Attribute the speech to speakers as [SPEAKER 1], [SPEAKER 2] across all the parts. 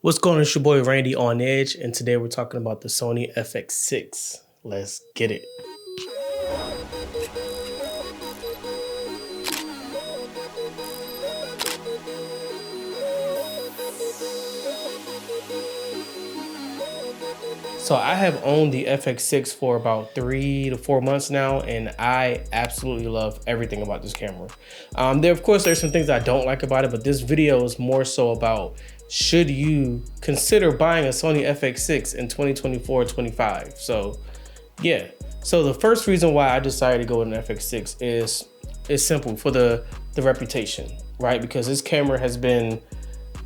[SPEAKER 1] What's going on? It's your boy Randy on Edge, and today we're talking about the Sony FX6. Let's get it. So I have owned the FX6 for about 3 to 4 months now, and I absolutely love everything about this camera. Of course, there's some things I don't like about it, but this video is more so about should you consider buying a Sony FX6 in 2024-25. So yeah, so the first reason why I decided to go with an FX6 is simple, for the reputation, right? Because this camera has been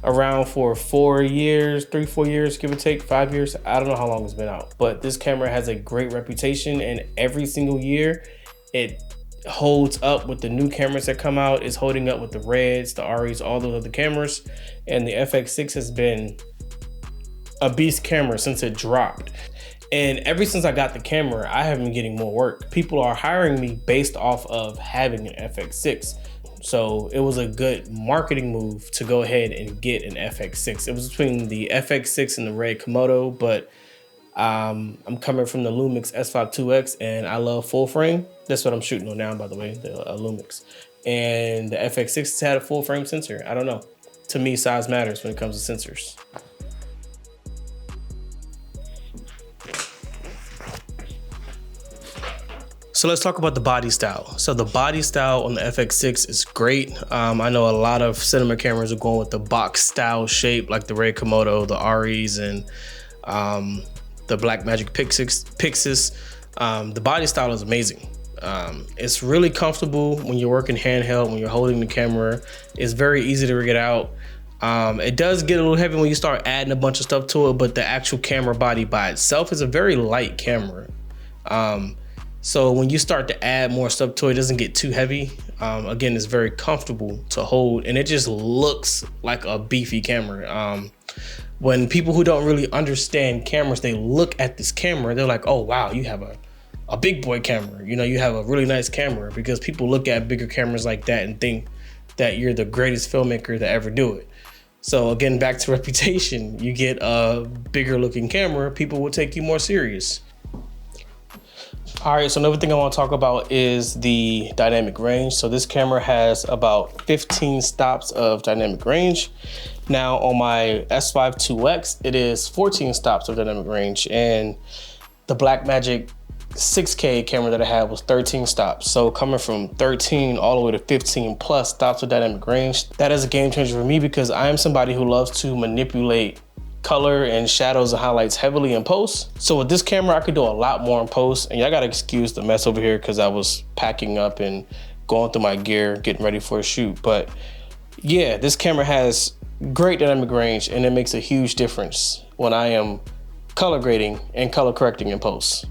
[SPEAKER 1] around for 4 years, 3-4 years, give or take, 5 years. I don't know how long it's been out, but this camera has a great reputation, and every single year it holds up with the new cameras that come out. It's holding up with the Reds, the Aries, all those other cameras. And the FX6 has been a beast camera since it dropped. And ever since I got the camera, I have been getting more work. People are hiring me based off of having an FX6. So it was a good marketing move to go ahead and get an FX6. It was between the FX6 and the Red Komodo, but I'm coming from the Lumix S52X, and I love full frame. That's what I'm shooting on now, by the way, the Lumix. And the FX6 has had a full frame sensor. I don't know. To me, size matters when it comes to sensors. So let's talk about the body style. So the body style on the FX6 is great. I know a lot of cinema cameras are going with the box style shape, like the Red Komodo, the Aries, and the Blackmagic Pixis. The body style is amazing. It's really comfortable when you're working handheld, when you're holding the camera. It's very easy to rig it out. It does get a little heavy when you start adding a bunch of stuff to it, but the actual camera body by itself is a very light camera. So when you start to add more stuff to it, it doesn't get too heavy. Again, it's very comfortable to hold, and it just looks like a beefy camera. When people who don't really understand cameras, they look at this camera, they're like, oh wow, you have a big boy camera. You know, you have a really nice camera, because people look at bigger cameras like that and think that you're the greatest filmmaker to ever do it. So again, back to reputation, you get a bigger looking camera, people will take you more serious. All right, so another thing I want to talk about is the dynamic range. So this camera has about 15 stops of dynamic range. Now on my S52X, it is 14 stops of dynamic range, and the Blackmagic 6K camera that I had was 13 stops. So coming from 13 all the way to 15 plus stops of dynamic range, that is a game changer for me, because I am somebody who loves to manipulate color and shadows and highlights heavily in post. So with this camera, I could do a lot more in post, and y'all gotta excuse the mess over here because I was packing up and going through my gear, getting ready for a shoot. But yeah, this camera has great dynamic range, and it makes a huge difference when I am color grading and color correcting in post.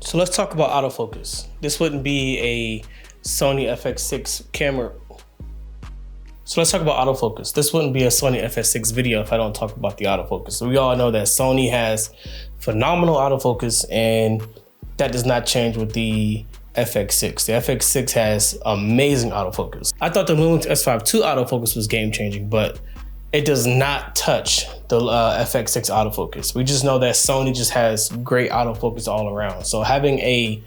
[SPEAKER 1] So let's talk about autofocus. This wouldn't be a Sony FX6 camera. So let's talk about autofocus. This wouldn't be a Sony FX6 video if I don't talk about the autofocus. So we all know that Sony has phenomenal autofocus, and that does not change with the FX6. The FX6 has amazing autofocus. I thought the Lumix S52 autofocus was game changing, but it does not touch the FX6 autofocus. We just know that Sony just has great autofocus all around. So having a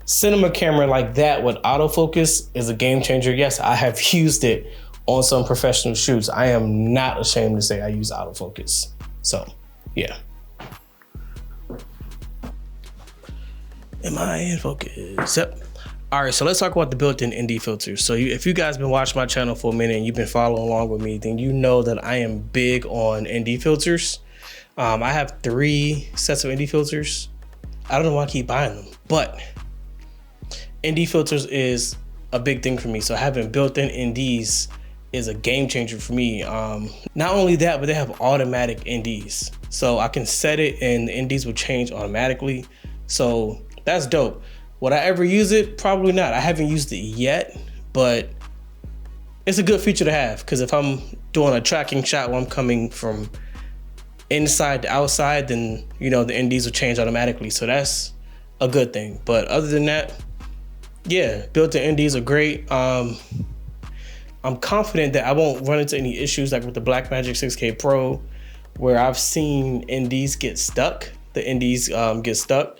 [SPEAKER 1] cinema camera like that with autofocus is a game changer. Yes, I have used it on some professional shoots. I am not ashamed to say I use autofocus. So yeah. Am I in focus? Yep. All right, so let's talk about the built-in ND filters. So if you guys been watching my channel for a minute and you've been following along with me, then you know that I am big on ND filters. I have 3 sets of ND filters. I don't know why I keep buying them, but ND filters is a big thing for me. So having built-in NDs is a game changer for me. Not only that, but they have automatic NDs. So I can set it and the NDs will change automatically. So that's dope. Would I ever use it? Probably not. I haven't used it yet, but it's a good feature to have, because if I'm doing a tracking shot where I'm coming from inside to outside, then you know the NDs will change automatically. So that's a good thing. But other than that, yeah, built-in NDs are great. I'm confident that I won't run into any issues like with the Blackmagic 6K Pro, where I've seen NDs get stuck. The NDs get stuck.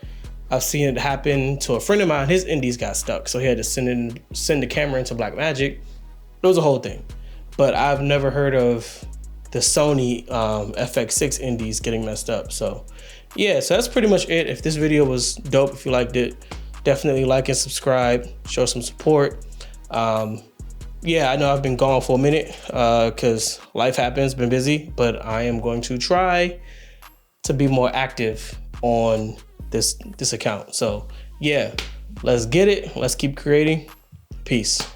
[SPEAKER 1] I've seen it happen to a friend of mine. His NDs got stuck, so he had to send the camera into Blackmagic. It was a whole thing. But I've never heard of the Sony FX6 NDs getting messed up. So yeah, so that's pretty much it. If this video was dope, if you liked it, definitely like and subscribe, show some support. Yeah, I know I've been gone for a minute because life happens, been busy, but I am going to try to be more active on this account. So yeah, let's get it. Let's keep creating. Peace.